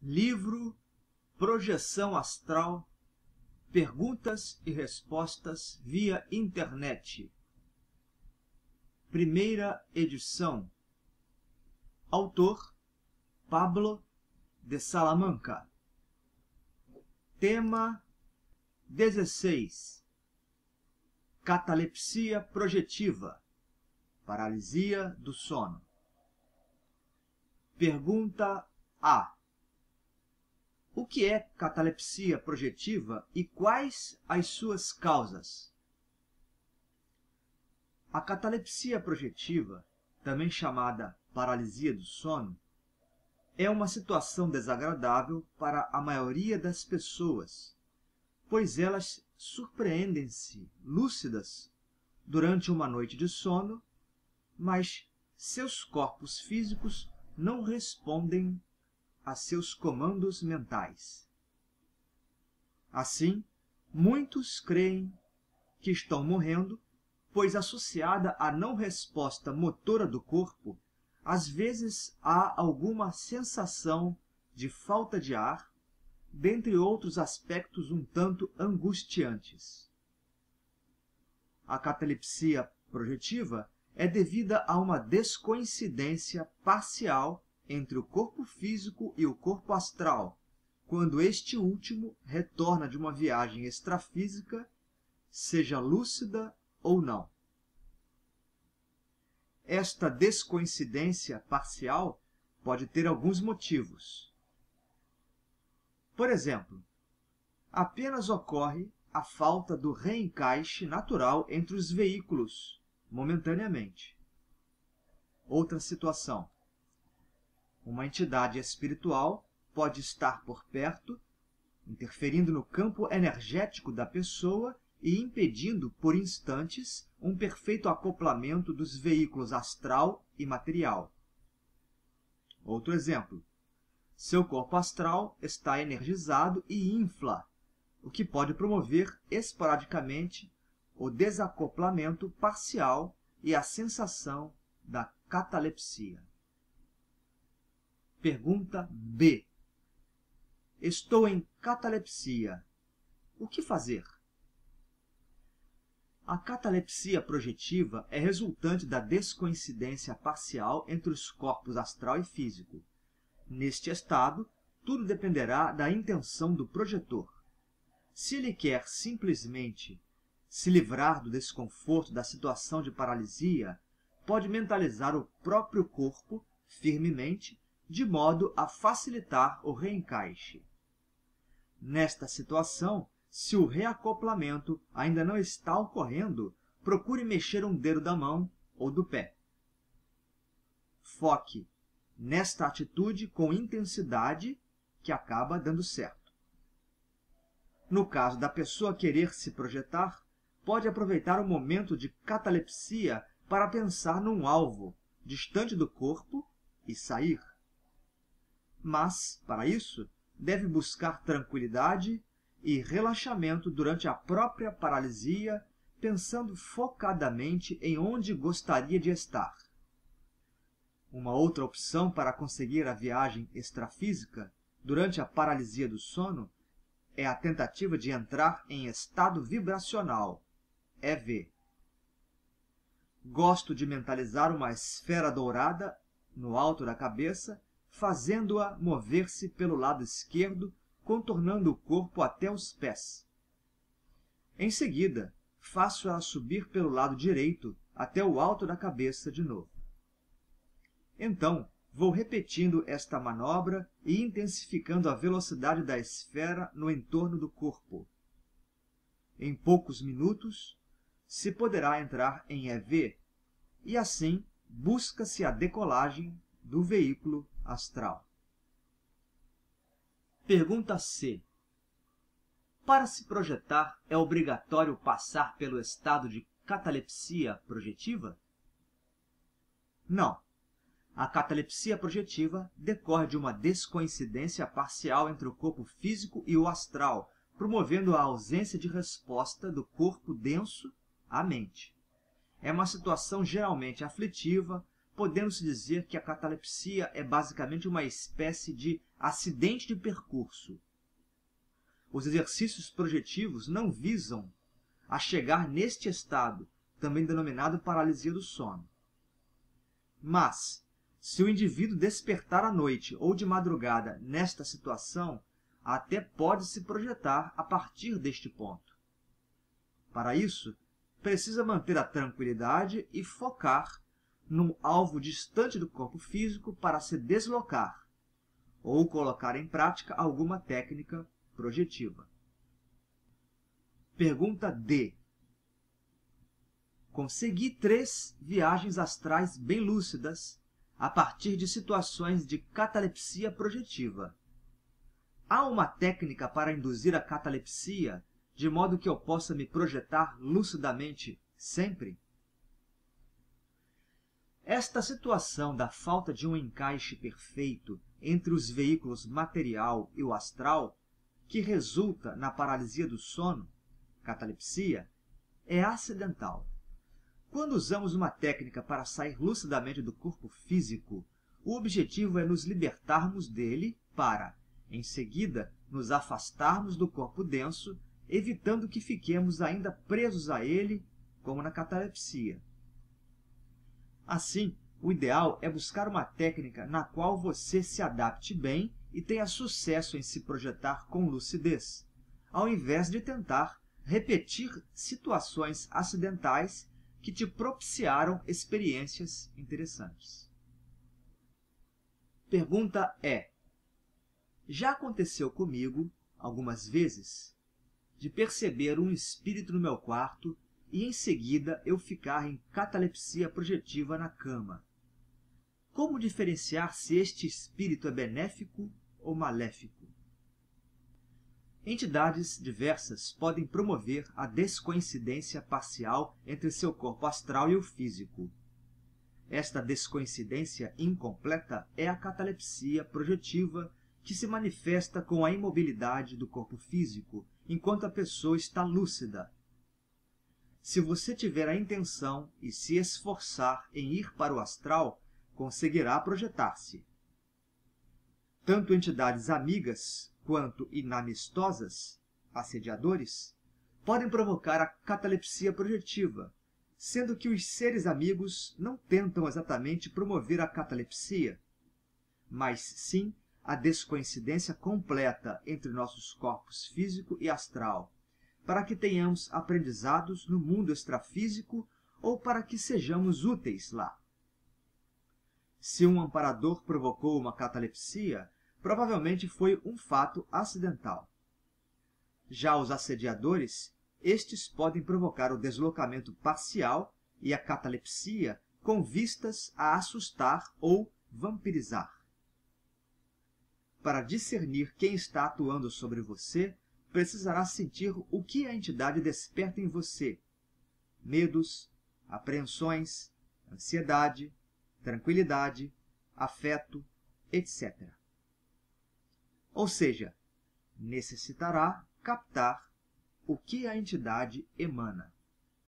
Livro Projeção Astral, Perguntas e Respostas via Internet. Primeira edição. Autor Pablo de Salamanca. Tema 16. Catalepsia projetiva, paralisia do sono. Pergunta A. O que é catalepsia projetiva e quais as suas causas? A catalepsia projetiva, também chamada paralisia do sono, é uma situação desagradável para a maioria das pessoas, pois elas surpreendem-se lúcidas durante uma noite de sono, mas seus corpos físicos não respondem a seus comandos mentais. Assim, muitos creem que estão morrendo, pois associada à não resposta motora do corpo, às vezes há alguma sensação de falta de ar, dentre outros aspectos um tanto angustiantes. A catalepsia projetiva é devida a uma descoincidência parcial entre o corpo físico e o corpo astral, quando este último retorna de uma viagem extrafísica, seja lúcida ou não. Esta descoincidência parcial pode ter alguns motivos. Por exemplo, apenas ocorre a falta do reencaixe natural entre os veículos, momentaneamente. Outra situação. Uma entidade espiritual pode estar por perto, interferindo no campo energético da pessoa e impedindo, por instantes, um perfeito acoplamento dos veículos astral e material. Outro exemplo. Seu corpo astral está energizado e infla, o que pode promover esporadicamente o desacoplamento parcial e a sensação da catalepsia. Pergunta B. Estou em catalepsia. O que fazer? A catalepsia projetiva é resultante da descoincidência parcial entre os corpos astral e físico. Neste estado, tudo dependerá da intenção do projetor. Se ele quer simplesmente se livrar do desconforto da situação de paralisia, pode mentalizar o próprio corpo firmemente, de modo a facilitar o reencaixe. Nesta situação, se o reacoplamento ainda não está ocorrendo, procure mexer um dedo da mão ou do pé. Foque nesta atitude com intensidade, que acaba dando certo. No caso da pessoa querer se projetar, pode aproveitar o momento de catalepsia para pensar num alvo distante do corpo e sair. Mas, para isso, deve buscar tranquilidade e relaxamento durante a própria paralisia, pensando focadamente em onde gostaria de estar. Uma outra opção para conseguir a viagem extrafísica durante a paralisia do sono é a tentativa de entrar em estado vibracional, EV. Gosto de mentalizar uma esfera dourada no alto da cabeça, fazendo-a mover-se pelo lado esquerdo, contornando o corpo até os pés. Em seguida, faço-a subir pelo lado direito até o alto da cabeça de novo. Então, vou repetindo esta manobra e intensificando a velocidade da esfera no entorno do corpo. Em poucos minutos, se poderá entrar em EV, e assim busca-se a decolagem do veículo astral. Pergunta C. Para se projetar, é obrigatório passar pelo estado de catalepsia projetiva? Não. A catalepsia projetiva decorre de uma descoincidência parcial entre o corpo físico e o astral, promovendo a ausência de resposta do corpo denso à mente. É uma situação geralmente aflitiva, podemos dizer que a catalepsia é basicamente uma espécie de acidente de percurso. Os exercícios projetivos não visam a chegar neste estado, também denominado paralisia do sono. Mas, se o indivíduo despertar à noite ou de madrugada nesta situação, até pode se projetar a partir deste ponto. Para isso, precisa manter a tranquilidade e focar num alvo distante do corpo físico para se deslocar, ou colocar em prática alguma técnica projetiva. Pergunta D. Consegui 3 viagens astrais bem lúcidas a partir de situações de catalepsia projetiva. Há uma técnica para induzir a catalepsia de modo que eu possa me projetar lucidamente sempre? Esta situação da falta de um encaixe perfeito entre os veículos material e o astral, que resulta na paralisia do sono, catalepsia, é acidental. Quando usamos uma técnica para sair lucidamente do corpo físico, o objetivo é nos libertarmos dele para, em seguida, nos afastarmos do corpo denso, evitando que fiquemos ainda presos a ele, como na catalepsia. Assim, o ideal é buscar uma técnica na qual você se adapte bem e tenha sucesso em se projetar com lucidez, ao invés de tentar repetir situações acidentais que te propiciaram experiências interessantes. Pergunta é: já aconteceu comigo, algumas vezes, de perceber um espírito no meu quarto e em seguida eu ficar em catalepsia projetiva na cama. Como diferenciar se este espírito é benéfico ou maléfico? Entidades diversas podem promover a descoincidência parcial entre seu corpo astral e o físico. Esta descoincidência incompleta é a catalepsia projetiva, que se manifesta com a imobilidade do corpo físico enquanto a pessoa está lúcida. Se você tiver a intenção e se esforçar em ir para o astral, conseguirá projetar-se. Tanto entidades amigas quanto inamistosas, assediadores, podem provocar a catalepsia projetiva, sendo que os seres amigos não tentam exatamente promover a catalepsia, mas sim a descoincidência completa entre nossos corpos físico e astral, para que tenhamos aprendizados no mundo extrafísico ou para que sejamos úteis lá. Se um amparador provocou uma catalepsia, provavelmente foi um fato acidental. Já os assediadores, estes podem provocar o deslocamento parcial e a catalepsia com vistas a assustar ou vampirizar. Para discernir quem está atuando sobre você, precisará sentir o que a entidade desperta em você: medos, apreensões, ansiedade, tranquilidade, afeto, etc. Ou seja, necessitará captar o que a entidade emana.